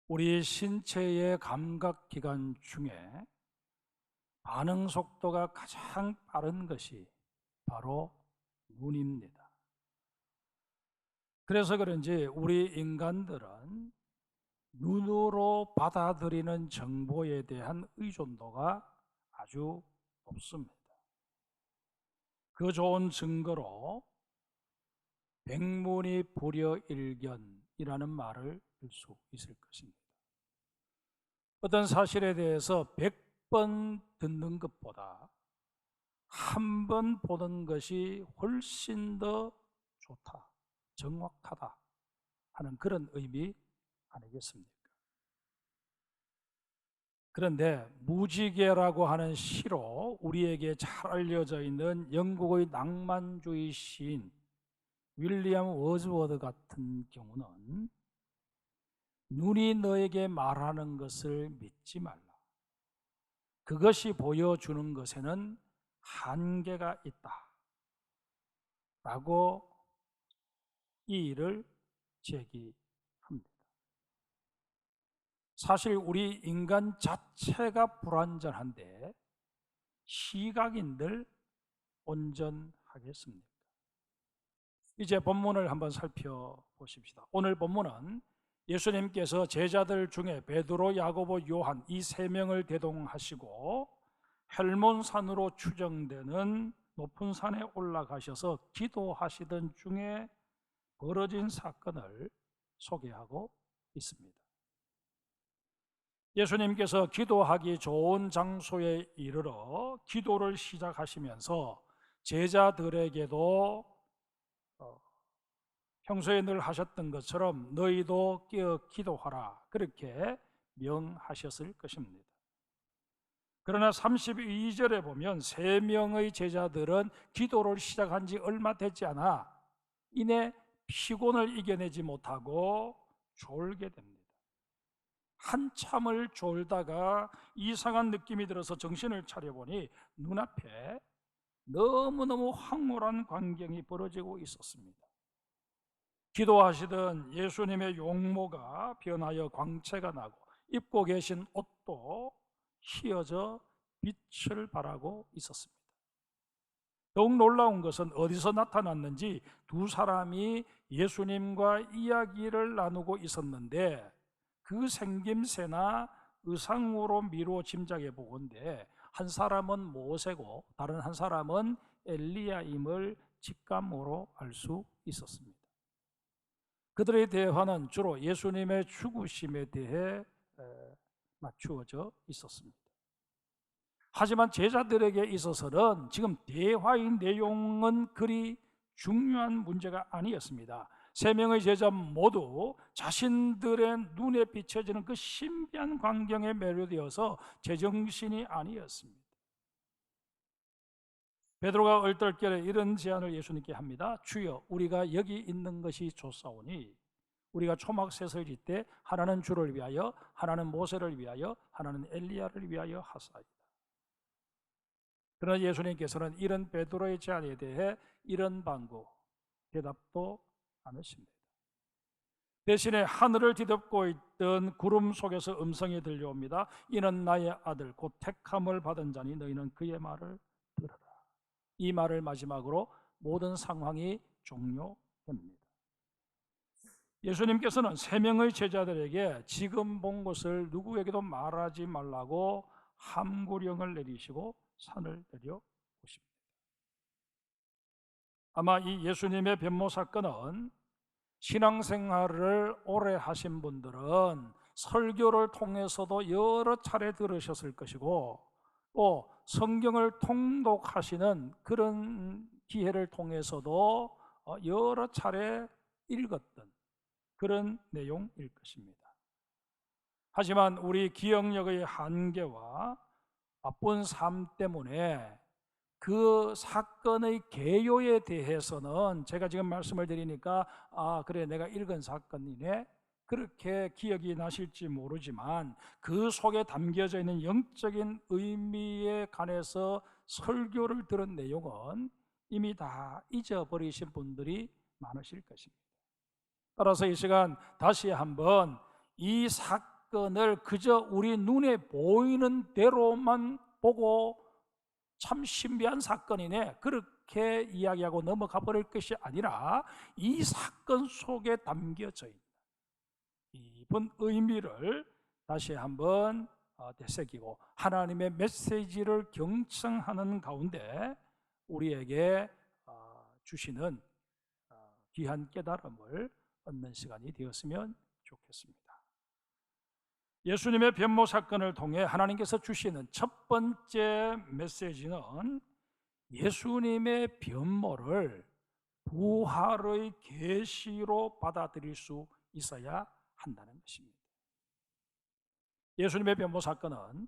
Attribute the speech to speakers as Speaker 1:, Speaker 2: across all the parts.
Speaker 1: 우리 신체의 감각기관 중에 반응 속도가 가장 빠른 것이 바로 눈입니다. 그래서 그런지 우리 인간들은 눈으로 받아들이는 정보에 대한 의존도가 아주 높습니다. 그 좋은 증거로 백문이 불여일견이라는 말을 들 수 있을 것입니다. 어떤 사실에 대해서 100번 듣는 것보다 한 번 보는 것이 훨씬 더 좋다, 정확하다 하는 그런 의미 아니겠습니까? 그런데 무지개라고 하는 시로 우리에게 잘 알려져 있는 영국의 낭만주의 시인 윌리엄 워즈워드 같은 경우는 눈이 너에게 말하는 것을 믿지 말라. 그것이 보여주는 것에는 한계가 있다. 라고 이 일을 제기합니다. 사실 우리 인간 자체가 불완전한데 시각인들 온전하겠습니까? 이제 본문을 한번 살펴보십시다. 오늘 본문은 예수님께서 제자들 중에 베드로, 야고보, 요한 이 세 명을 대동하시고 헬몬산으로 추정되는 높은 산에 올라가셔서 기도하시던 중에 벌어진 사건을 소개하고 있습니다. 예수님께서 기도하기 좋은 장소에 이르러 기도를 시작하시면서 제자들에게도 평소에 늘 하셨던 것처럼 너희도 깨어 기도하라 그렇게 명하셨을 것입니다. 그러나 32절에 보면 세 명의 제자들은 기도를 시작한 지 얼마 되지 않아 이내 피곤을 이겨내지 못하고 졸게 됩니다. 한참을 졸다가 이상한 느낌이 들어서 정신을 차려보니 눈앞에 너무너무 황홀한 광경이 벌어지고 있었습니다. 기도하시던 예수님의 용모가 변하여 광채가 나고 입고 계신 옷도 휘어져 빛을 발하고 있었습니다. 더욱 놀라운 것은 어디서 나타났는지 두 사람이 예수님과 이야기를 나누고 있었는데 그 생김새나 의상으로 미루어 짐작해 보건대 한 사람은 모세고 다른 한 사람은 엘리야임을 직감으로 알 수 있었습니다. 그들의 대화는 주로 예수님의 죽으심에 대해 맞추어져 있었습니다. 하지만 제자들에게 있어서는 지금 대화의 내용은 그리 중요한 문제가 아니었습니다. 세 명의 제자 모두 자신들의 눈에 비춰지는 그 신비한 광경에 매료되어서 제정신이 아니었습니다. 베드로가 얼떨결에 이런 제안을 예수님께 합니다. 주여, 우리가 여기 있는 것이 좋사오니 우리가 초막셋을 짓되 하나는 주를 위하여, 하나는 모세를 위하여, 하나는 엘리야를 위하여 하사이다. 그러나 예수님께서는 이런 베드로의 제안에 대해 이런 방구 대답도 않으십니다. 대신에 하늘을 뒤덮고 있던 구름 속에서 음성이 들려옵니다. 이는 나의 아들 곧 택함을 받은 자니 너희는 그의 말을 들으라. 이 말을 마지막으로 모든 상황이 종료됩니다. 예수님께서는 세 명의 제자들에게 지금 본 것을 누구에게도 말하지 말라고 함구령을 내리시고 산을 내려 오십니다. 아마 이 예수님의 변모 사건은 신앙생활을 오래 하신 분들은 설교를 통해서도 여러 차례 들으셨을 것이고 또 성경을 통독하시는 그런 기회를 통해서도 여러 차례 읽었던 그런 내용일 것입니다. 하지만 우리 기억력의 한계와 바쁜 삶 때문에 그 사건의 개요에 대해서는 제가 지금 말씀을 드리니까 그래 내가 읽은 사건이네 그렇게 기억이 나실지 모르지만 그 속에 담겨져 있는 영적인 의미에 관해서 설교를 들은 내용은 이미 다 잊어버리신 분들이 많으실 것입니다. 따라서 이 시간 다시 한번 이 사건을 그저 우리 눈에 보이는 대로만 보고 참 신비한 사건이네 그렇게 이야기하고 넘어가 버릴 것이 아니라 이 사건 속에 담겨져 있는 깊은 의미를 다시 한번 되새기고 하나님의 메시지를 경청하는 가운데 우리에게 주시는 귀한 깨달음을 얻는 시간이 되었으면 좋겠습니다. 예수님의 변모 사건을 통해 하나님께서 주시는 첫 번째 메시지는 예수님의 변모를 부활의 계시로 받아들일 수 있어야 한다는 것입니다. 예수님의 변모 사건은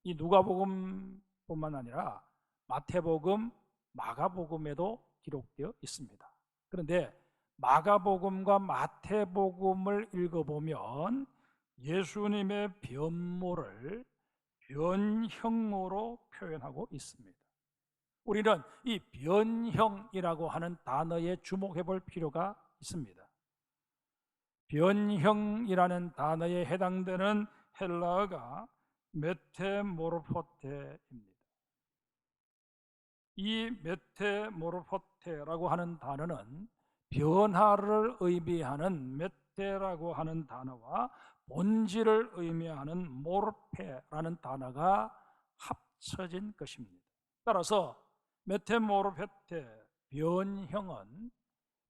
Speaker 1: 이 누가복음뿐만 아니라 마태복음, 마가복음에도 기록되어 있습니다. 그런데 마가복음과 마태복음을 읽어보면 예수님의 변모를 변형으로 표현하고 있습니다. 우리는 이 변형이라고 하는 단어에 주목해 볼 필요가 있습니다. 변형이라는 단어에 해당되는 헬라어가 메테모르포테입니다. 이 메테모르포테라고 하는 단어는 변화를 의미하는 메테라고 하는 단어와 본질을 의미하는 모르페라는 단어가 합쳐진 것입니다. 따라서 메테모르페테 변형은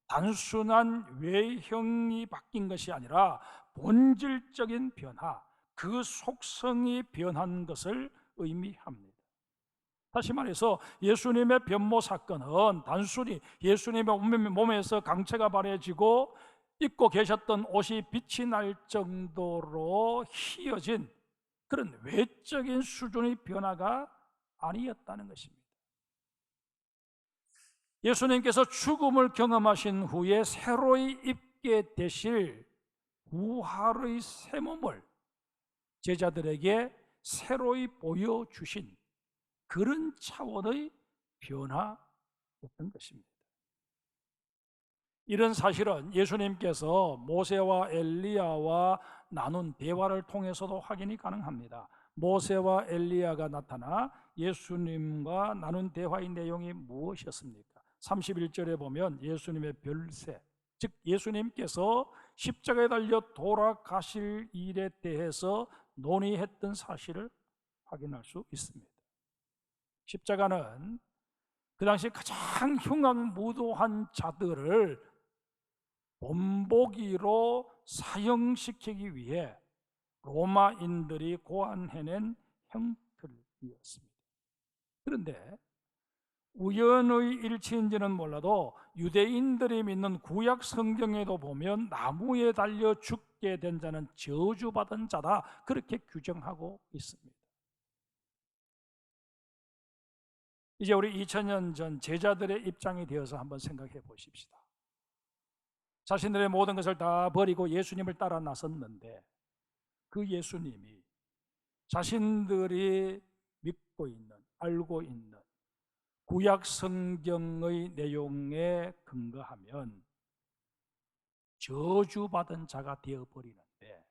Speaker 1: 단순한 외형이 바뀐 것이 아니라 본질적인 변화, 그 속성이 변한 것을 의미합니다. 다시 말해서 예수님의 변모 사건은 단순히 예수님의 몸에서 강체가 바래지고 입고 계셨던 옷이 빛이 날 정도로 희어진 그런 외적인 수준의 변화가 아니었다는 것입니다. 예수님께서 죽음을 경험하신 후에 새로이 입게 되실 부활의 새 몸을 제자들에게 새로이 보여주신 그런 차원의 변화였던 것입니다. 이런 사실은 예수님께서 모세와 엘리야와 나눈 대화를 통해서도 확인이 가능합니다. 모세와 엘리야가 나타나 예수님과 나눈 대화의 내용이 무엇이었습니까? 31절에 보면 예수님의 별세, 즉 예수님께서 십자가에 달려 돌아가실 일에 대해서 논의했던 사실을 확인할 수 있습니다. 십자가는 그 당시 가장 흉악무도한 자들을 본보기로 사형시키기 위해 로마인들이 고안해낸 형틀이었습니다. 그런데 우연의 일치인지는 몰라도 유대인들이 믿는 구약 성경에도 보면 나무에 달려 죽게 된 자는 저주받은 자다 그렇게 규정하고 있습니다. 이제 우리 2000년 전 제자들의 입장이 되어서 한번 생각해 보십시다. 자신들의 모든 것을 다 버리고 예수님을 따라 나섰는데 그 예수님이 자신들이 믿고 있는, 알고 있는 구약 성경의 내용에 근거하면 저주받은 자가 되어버리는데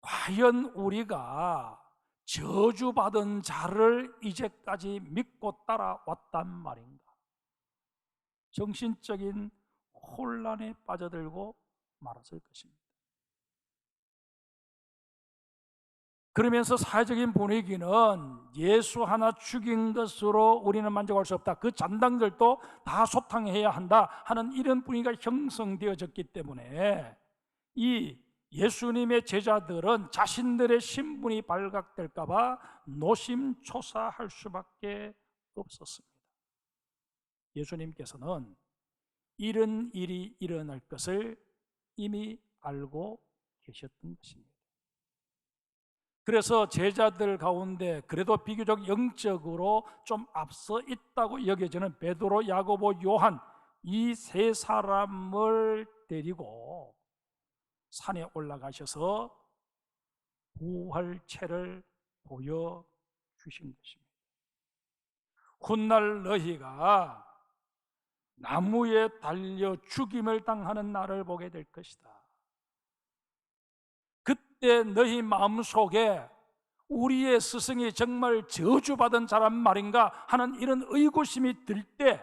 Speaker 1: 과연 우리가 저주받은 자를 이제까지 믿고 따라왔단 말인가? 정신적인 혼란에 빠져들고 말았을 것입니다. 그러면서 사회적인 분위기는 예수 하나 죽인 것으로 우리는 만족할 수 없다. 그 잔당들도 다 소탕해야 한다 하는 이런 분위기가 형성되어졌기 때문에 이 예수님의 제자들은 자신들의 신분이 발각될까 봐 노심초사할 수밖에 없었습니다. 예수님께서는 이런 일이 일어날 것을 이미 알고 계셨던 것입니다. 그래서 제자들 가운데 그래도 비교적 영적으로 좀 앞서 있다고 여겨지는 베드로, 야고보, 요한 이 세 사람을 데리고 산에 올라가셔서 부활체를 보여주신 것입니다. 훗날 너희가 나무에 달려 죽임을 당하는 날을 보게 될 것이다. 그때 너희 마음속에 우리의 스승이 정말 저주받은 자란 말인가 하는 이런 의구심이 들 때,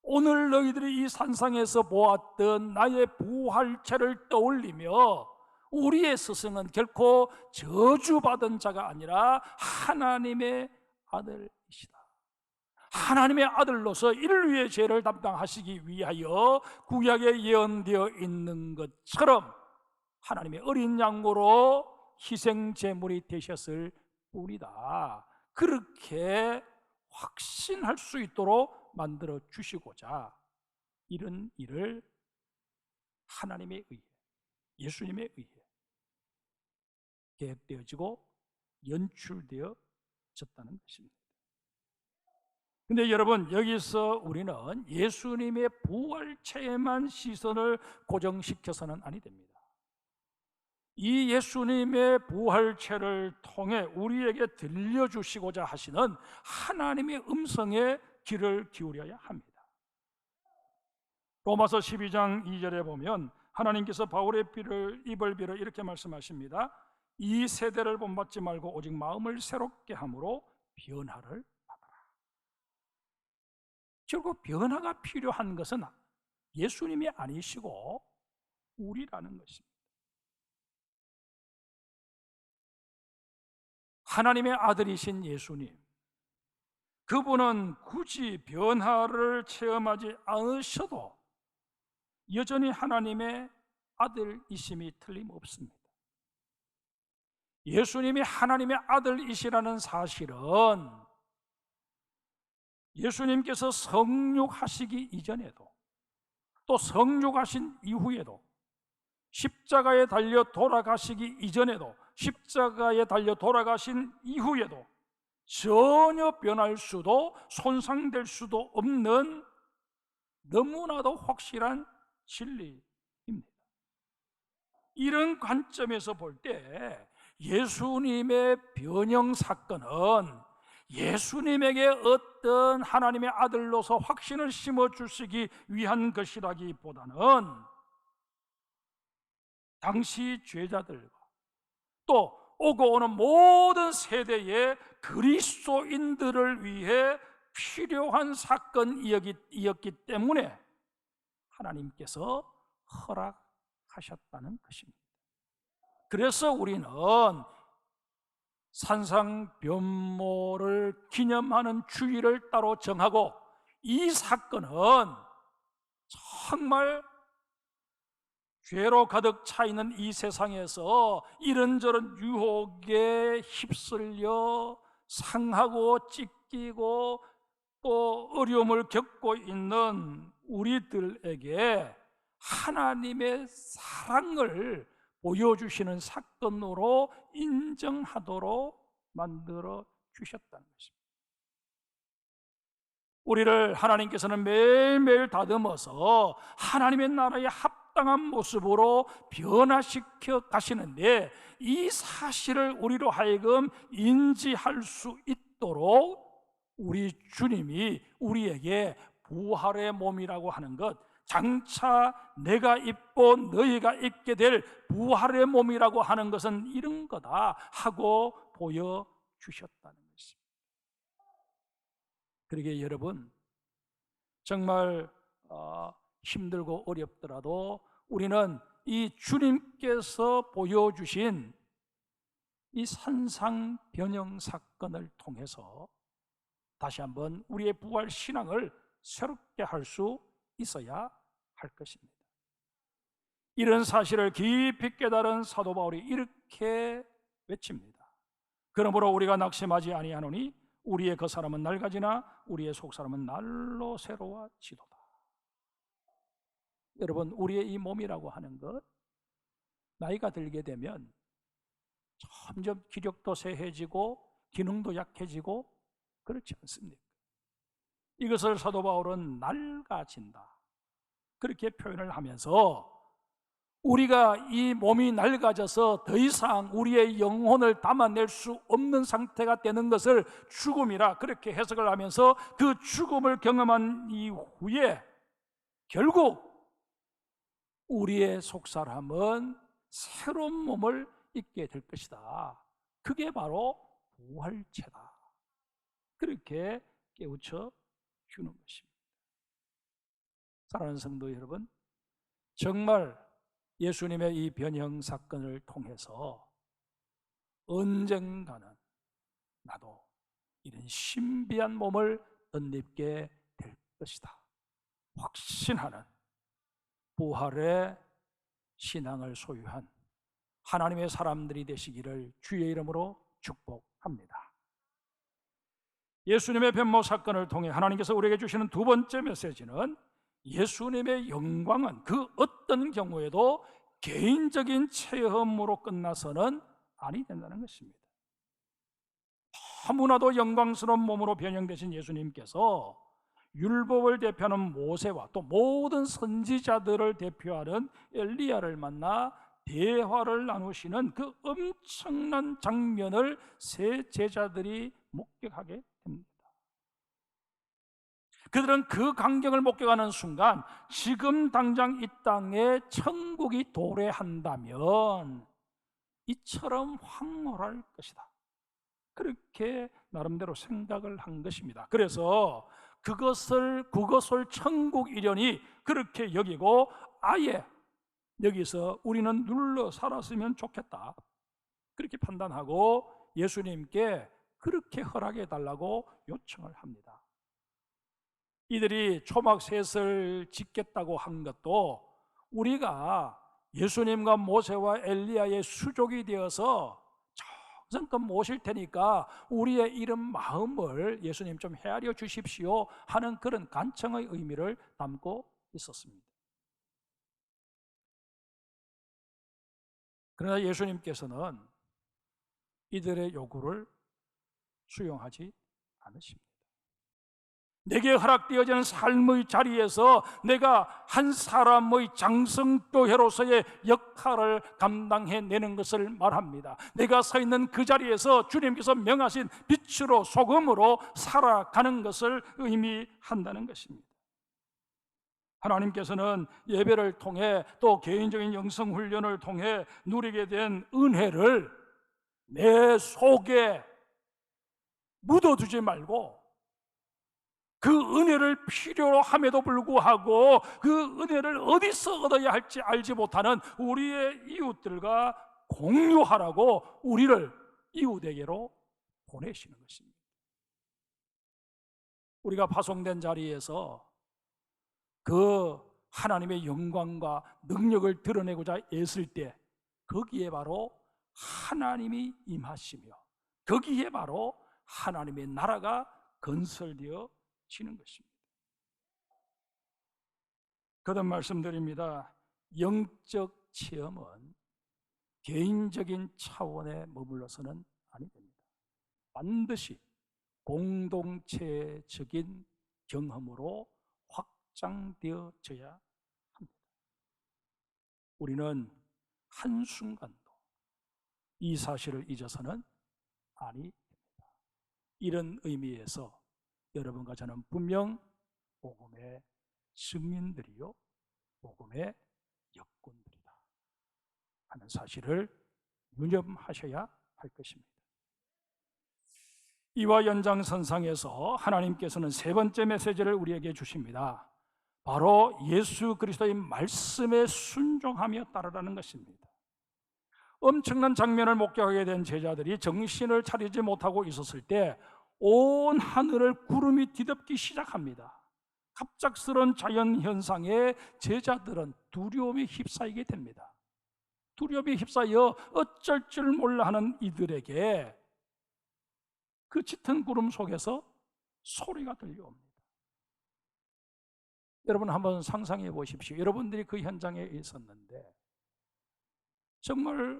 Speaker 1: 오늘 너희들이 이 산상에서 보았던 나의 부활체를 떠올리며 우리의 스승은 결코 저주받은 자가 아니라 하나님의 아들이시다, 하나님의 아들로서 인류의 죄를 담당하시기 위하여 구약에 예언되어 있는 것처럼 하나님의 어린 양으로 희생 제물이 되셨을 뿐이다, 그렇게 확신할 수 있도록 만들어 주시고자 이런 일을 하나님에 의해, 예수님에 의해 계획되어지고 연출되어졌다는 것입니다. 근데 여러분, 여기서 우리는 예수님의 부활체에만 시선을 고정시켜서는 아니 됩니다. 이 예수님의 부활체를 통해 우리에게 들려주시고자 하시는 하나님의 음성에 귀를 기울여야 합니다. 로마서 12장 2절에 보면 하나님께서 바울의 입을 빌어 이렇게 말씀하십니다. 이 세대를 본받지 말고 오직 마음을 새롭게 함으로 변화를 받아라. 결국 변화가 필요한 것은 예수님이 아니시고 우리라는 것입니다. 하나님의 아들이신 예수님, 그분은 굳이 변화를 체험하지 않으셔도 여전히 하나님의 아들이심이 틀림없습니다. 예수님이 하나님의 아들이시라는 사실은 예수님께서 성육하시기 이전에도 또 성육하신 이후에도 십자가에 달려 돌아가시기 이전에도 십자가에 달려 돌아가신 이후에도 전혀 변할 수도 손상될 수도 없는 너무나도 확실한 진리입니다. 이런 관점에서 볼 때 예수님의 변형 사건은 예수님에게 어떤 하나님의 아들로서 확신을 심어주시기 위한 것이라기보다는 당시 죄자들과 또 오고 오는 모든 세대의 그리스도인들을 위해 필요한 사건이었기 때문에 하나님께서 허락하셨다는 것입니다. 그래서 우리는 산상변모를 기념하는 주일을 따로 정하고, 이 사건은 정말 죄로 가득 차 있는 이 세상에서 이런저런 유혹에 휩쓸려 상하고 찢기고 또 어려움을 겪고 있는 우리들에게 하나님의 사랑을 보여주시는 사건으로 인정하도록 만들어 주셨다는 것입니다. 우리를 하나님께서는 매일매일 다듬어서 하나님의 나라에 합당한 모습으로 변화시켜 가시는데, 이 사실을 우리로 하여금 인지할 수 있도록 우리 주님이 우리에게 부활의 몸이라고 하는 것, 장차 내가 입고 너희가 입게 될 부활의 몸이라고 하는 것은 이런 거다 하고 보여주셨다는 것입니다. 그러기에 여러분, 정말 힘들고 어렵더라도 우리는 이 주님께서 보여주신 이 산상변형 사건을 통해서 다시 한번 우리의 부활 신앙을 새롭게 할 수 있어야 할 것입니다. 이런 사실을 깊이 깨달은 사도 바울이 이렇게 외칩니다. 그러므로 우리가 낙심하지 아니하노니 우리의 겉사람은 낡아지나 우리의 속사람은 날로 새로워지도다. 여러분, 우리의 이 몸이라고 하는 것, 나이가 들게 되면 점점 기력도 쇠해지고 기능도 약해지고 그렇지 않습니까? 이것을 사도 바울은 낡아진다, 그렇게 표현을 하면서 우리가 이 몸이 낡아져서 더 이상 우리의 영혼을 담아낼 수 없는 상태가 되는 것을 죽음이라 그렇게 해석을 하면서, 그 죽음을 경험한 이후에 결국 우리의 속사람은 새로운 몸을 있게 될 것이다. 그게 바로 부활체다. 그렇게 깨우쳐 주는 것입니다. 사랑하는 성도 여러분, 정말 예수님의 이 변형 사건을 통해서 언젠가는 나도 이런 신비한 몸을 덧입게 될 것이다 확신하는 부활의 신앙을 소유한 하나님의 사람들이 되시기를 주의 이름으로 축복합니다. 예수님의 변모 사건을 통해 하나님께서 우리에게 주시는 두 번째 메시지는 예수님의 영광은 그 어떤 경우에도 개인적인 체험으로 끝나서는 아니 된다는 것입니다. 너무나도 영광스러운 몸으로 변형되신 예수님께서 율법을 대표하는 모세와 또 모든 선지자들을 대표하는 엘리야를 만나 대화를 나누시는 그 엄청난 장면을 세 제자들이 목격하게 됩니다. 그들은 그 광경을 목격하는 순간 지금 당장 이 땅에 천국이 도래한다면 이처럼 황홀할 것이다, 그렇게 나름대로 생각을 한 것입니다. 그래서 그것을 천국 이련이 그렇게 여기고 아예 여기서 우리는 눌러 살았으면 좋겠다, 그렇게 판단하고 예수님께 그렇게 허락해 달라고 요청을 합니다. 이들이 초막셋을 짓겠다고 한 것도 우리가 예수님과 모세와 엘리야의 수족이 되어서 정성껏 모실 테니까 우리의 이런 마음을 예수님 좀 헤아려 주십시오 하는 그런 간청의 의미를 담고 있었습니다. 그러나 예수님께서는 이들의 요구를 수용하지 않으십니다. 내게 허락되어지는 삶의 자리에서 내가 한 사람의 장성교회로서의 역할을 감당해내는 것을 말합니다. 내가 서 있는 그 자리에서 주님께서 명하신 빛으로 소금으로 살아가는 것을 의미한다는 것입니다. 하나님께서는 예배를 통해 또 개인적인 영성훈련을 통해 누리게 된 은혜를 내 속에 묻어두지 말고 그 은혜를 필요로 함에도 불구하고 그 은혜를 어디서 얻어야 할지 알지 못하는 우리의 이웃들과 공유하라고 우리를 이웃에게로 보내시는 것입니다. 우리가 파송된 자리에서 그 하나님의 영광과 능력을 드러내고자 애쓸 때 거기에 바로 하나님이 임하시며 거기에 바로 하나님의 나라가 건설되어 지는 것입니다. 거듭 말씀드립니다. 영적 체험은 개인적인 차원에 머물러서는 아니 됩니다. 반드시 공동체적인 경험으로 확장되어져야 합니다. 우리는 한순간도 이 사실을 잊어서는 아니 됩니다. 이런 의미에서 여러분과 저는 분명 복음의 증인들이요 복음의 역군들이다 하는 사실을 유념하셔야 할 것입니다. 이와 연장선상에서 하나님께서는 세 번째 메시지를 우리에게 주십니다. 바로 예수 그리스도의 말씀에 순종하며 따르라는 것입니다. 엄청난 장면을 목격하게 된 제자들이 정신을 차리지 못하고 있었을 때 온 하늘을 구름이 뒤덮기 시작합니다. 갑작스러운 자연현상에 제자들은 두려움에 휩싸이게 됩니다. 두려움에 휩싸여 어쩔 줄 몰라 하는 이들에게 그 짙은 구름 속에서 소리가 들려옵니다. 여러분 한번 상상해 보십시오. 여러분들이 그 현장에 있었는데 정말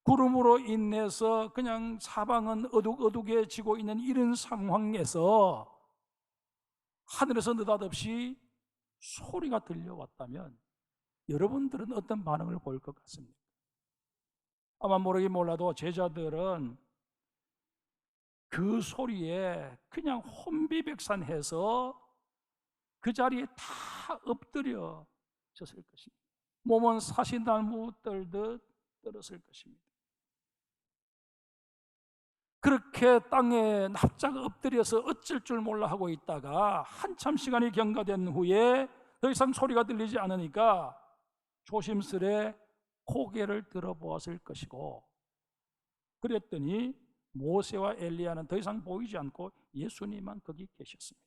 Speaker 1: 구름으로 인해서 그냥 사방은 어둑어둑해지고 있는 이런 상황에서 하늘에서 느닷없이 소리가 들려왔다면 여러분들은 어떤 반응을 보일 것 같습니까? 아마 모르긴 몰라도 제자들은 그 소리에 그냥 혼비백산해서 그 자리에 다 엎드려졌을 것입니다. 몸은 사시나무 떨듯 떨었을 것입니다. 그렇게 땅에 납작 엎드려서 어쩔 줄 몰라 하고 있다가 한참 시간이 경과된 후에 더 이상 소리가 들리지 않으니까 조심스레 고개를 들어보았을 것이고, 그랬더니 모세와 엘리야는 더 이상 보이지 않고 예수님만 거기 계셨습니다.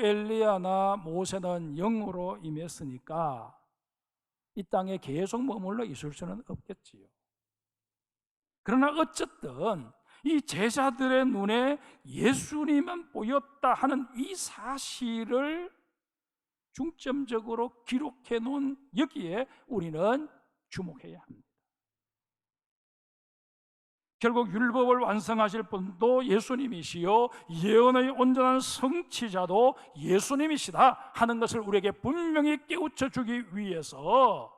Speaker 1: 엘리야나 모세는 영으로 임했으니까 이 땅에 계속 머물러 있을 수는 없겠지요. 그러나 어쨌든 이 제자들의 눈에 예수님만 보였다 하는 이 사실을 중점적으로 기록해 놓은 여기에 우리는 주목해야 합니다. 결국 율법을 완성하실 분도 예수님이시요 예언의 온전한 성취자도 예수님이시다 하는 것을 우리에게 분명히 깨우쳐 주기 위해서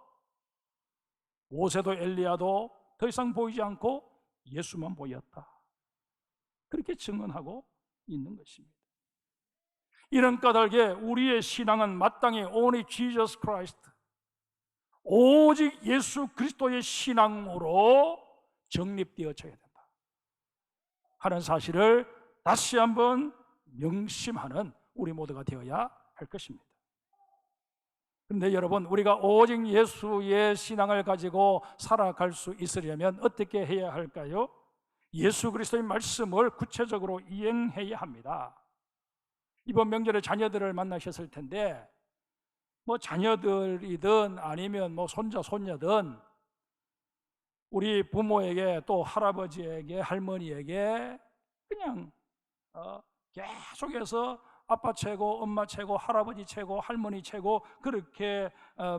Speaker 1: 모세도 엘리야도 더 이상 보이지 않고 예수만 보였다, 그렇게 증언하고 있는 것입니다. 이런 까닭에 우리의 신앙은 마땅히 only Jesus Christ, 오직 예수 그리스도의 신앙으로 정립되어져야 된다 하는 사실을 다시 한번 명심하는 우리 모두가 되어야 할 것입니다. 그런데 여러분, 우리가 오직 예수의 신앙을 가지고 살아갈 수 있으려면 어떻게 해야 할까요? 예수 그리스도의 말씀을 구체적으로 이행해야 합니다. 이번 명절에 자녀들을 만나셨을 텐데 자녀들이든 아니면 손자 손녀든 우리 부모에게 또 할아버지에게 할머니에게 그냥 계속해서 아빠 최고, 엄마 최고, 할아버지 최고, 할머니 최고 그렇게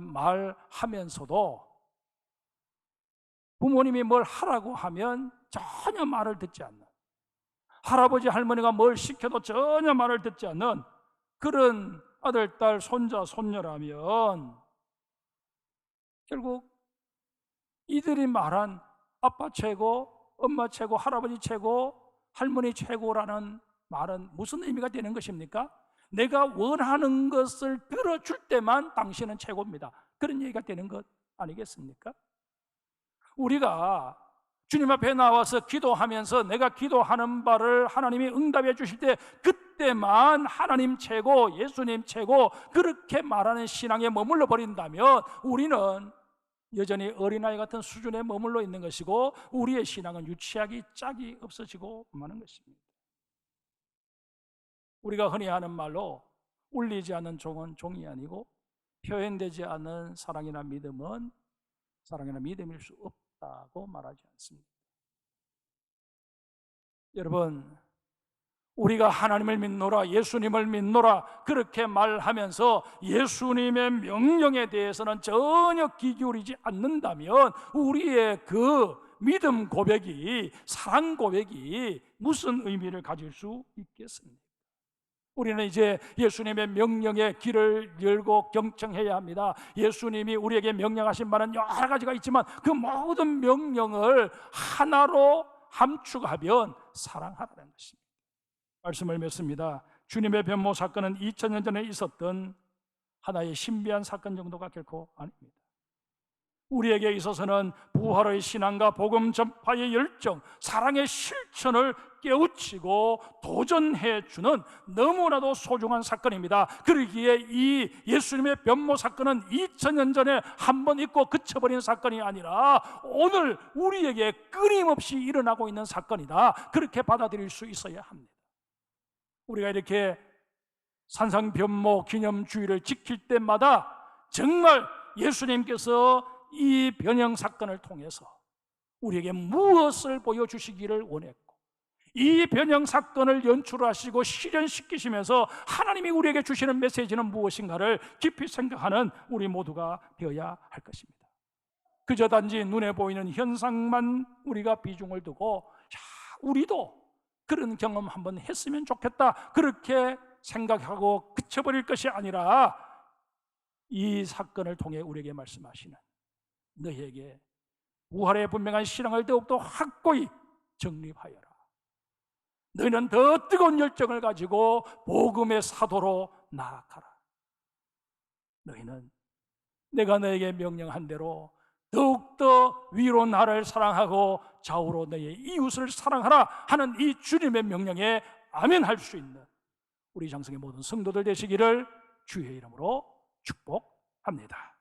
Speaker 1: 말하면서도 부모님이 뭘 하라고 하면 전혀 말을 듣지 않는, 할아버지 할머니가 뭘 시켜도 전혀 말을 듣지 않는 그런 아들, 딸, 손자, 손녀라면 결국 이들이 말한 아빠 최고, 엄마 최고, 할아버지 최고, 할머니 최고라는 말은 무슨 의미가 되는 것입니까? 내가 원하는 것을 들어줄 때만 당신은 최고입니다, 그런 얘기가 되는 것 아니겠습니까? 우리가 주님 앞에 나와서 기도하면서 내가 기도하는 바를 하나님이 응답해 주실 때 그때만 하나님 최고, 예수님 최고 그렇게 말하는 신앙에 머물러 버린다면 우리는 여전히 어린아이 같은 수준에 머물러 있는 것이고 우리의 신앙은 유치하기 짝이 없어지고 마는 것입니다. 우리가 흔히 하는 말로 울리지 않는 종은 종이 아니고 표현되지 않는 사랑이나 믿음은 사랑이나 믿음일 수 없다고 말하지 않습니다. 여러분, 우리가 하나님을 믿노라, 예수님을 믿노라 그렇게 말하면서 예수님의 명령에 대해서는 전혀 귀 기울이지 않는다면 우리의 그 믿음 고백이, 사랑 고백이 무슨 의미를 가질 수 있겠습니까? 우리는 이제 예수님의 명령에 귀를 열고 경청해야 합니다. 예수님이 우리에게 명령하신 바는 여러 가지가 있지만 그 모든 명령을 하나로 함축하면 사랑하라는 것입니다. 말씀을 맺습니다. 주님의 변모 사건은 2000년 전에 있었던 하나의 신비한 사건 정도가 결코 아닙니다. 우리에게 있어서는 부활의 신앙과 복음 전파의 열정, 사랑의 실천을 깨우치고 도전해 주는 너무나도 소중한 사건입니다. 그러기에 이 예수님의 변모 사건은 2000년 전에 한 번 있고 그쳐버린 사건이 아니라 오늘 우리에게 끊임없이 일어나고 있는 사건이다, 그렇게 받아들일 수 있어야 합니다. 우리가 이렇게 산상변모 기념주의를 지킬 때마다 정말 예수님께서 이 변형 사건을 통해서 우리에게 무엇을 보여주시기를 원했고 이 변형 사건을 연출하시고 실현시키시면서 하나님이 우리에게 주시는 메시지는 무엇인가를 깊이 생각하는 우리 모두가 되어야 할 것입니다. 그저 단지 눈에 보이는 현상만 우리가 비중을 두고 우리도 그런 경험 한번 했으면 좋겠다 그렇게 생각하고 그쳐버릴 것이 아니라 이 사건을 통해 우리에게 말씀하시는 너희에게 부활의 분명한 신앙을 더욱더 확고히 정립하여라. 너희는 더 뜨거운 열정을 가지고 복음의 사도로 나아가라. 너희는 내가 너에게 명령한 대로 더욱더 위로 나를 사랑하고 좌우로 너의 이웃을 사랑하라 하는 이 주님의 명령에 아멘할 수 있는 우리 장성의 모든 성도들 되시기를 주의 이름으로 축복합니다.